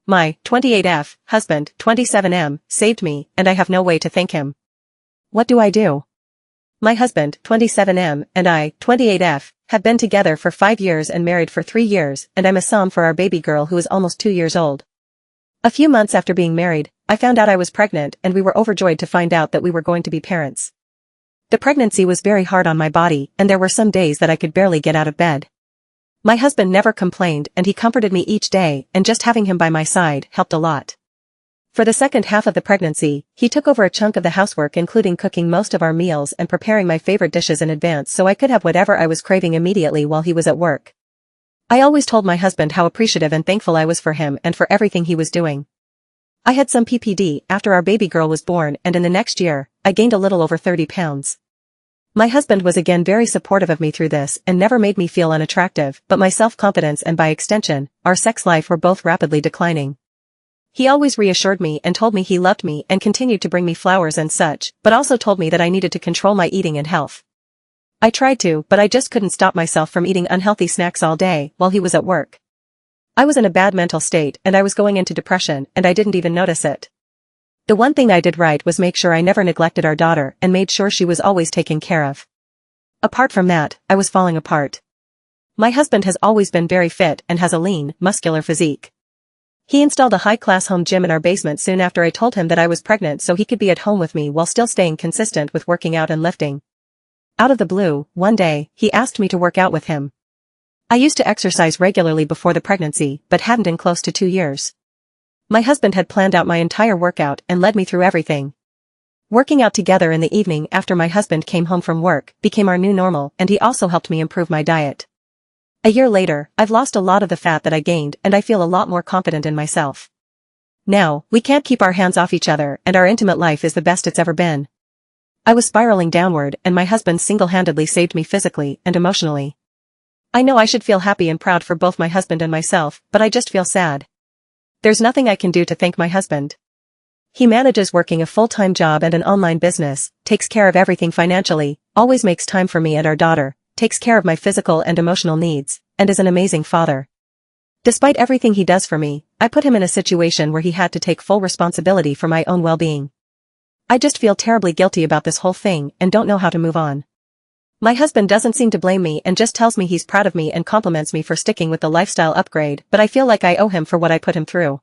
My 28F husband, 27M, saved me, and I have no way to thank him. What do I do? My husband, 27M, and I, 28F, have been together for 5 years and married for 3 years, and I'm a som for our baby girl who is almost 2 years old. A few months after being married, I found out I was pregnant and we were overjoyed to find out that we were going to be parents. The pregnancy was very hard on my body and there were some days that I could barely get out of bed. My husband never complained and he comforted me each day, and just having him by my side helped a lot. For the second half of the pregnancy, he took over a chunk of the housework, including cooking most of our meals and preparing my favorite dishes in advance so I could have whatever I was craving immediately while he was at work. I always told my husband how appreciative and thankful I was for him and for everything he was doing. I had some PPD after our baby girl was born, and in the next year, I gained a little over 30 pounds. My husband was again very supportive of me through this and never made me feel unattractive, but my self-confidence and by extension, our sex life were both rapidly declining. He always reassured me and told me he loved me and continued to bring me flowers and such, but also told me that I needed to control my eating and health. I tried to, but I just couldn't stop myself from eating unhealthy snacks all day while he was at work. I was in a bad mental state and I was going into depression, and I didn't even notice it. The one thing I did right was make sure I never neglected our daughter and made sure she was always taken care of. Apart from that, I was falling apart. My husband has always been very fit and has a lean, muscular physique. He installed a high-class home gym in our basement soon after I told him that I was pregnant so he could be at home with me while still staying consistent with working out and lifting. Out of the blue, one day, he asked me to work out with him. I used to exercise regularly before the pregnancy, but hadn't in close to 2 years. My husband had planned out my entire workout and led me through everything. Working out together in the evening after my husband came home from work became our new normal, and he also helped me improve my diet. A year later, I've lost a lot of the fat that I gained and I feel a lot more confident in myself. Now, we can't keep our hands off each other and our intimate life is the best it's ever been. I was spiraling downward and my husband single-handedly saved me physically and emotionally. I know I should feel happy and proud for both my husband and myself, but I just feel sad. There's nothing I can do to thank my husband. He manages working a full-time job and an online business, takes care of everything financially, always makes time for me and our daughter, takes care of my physical and emotional needs, and is an amazing father. Despite everything he does for me, I put him in a situation where he had to take full responsibility for my own well-being. I just feel terribly guilty about this whole thing and don't know how to move on. My husband doesn't seem to blame me and just tells me he's proud of me and compliments me for sticking with the lifestyle upgrade, but I feel like I owe him for what I put him through.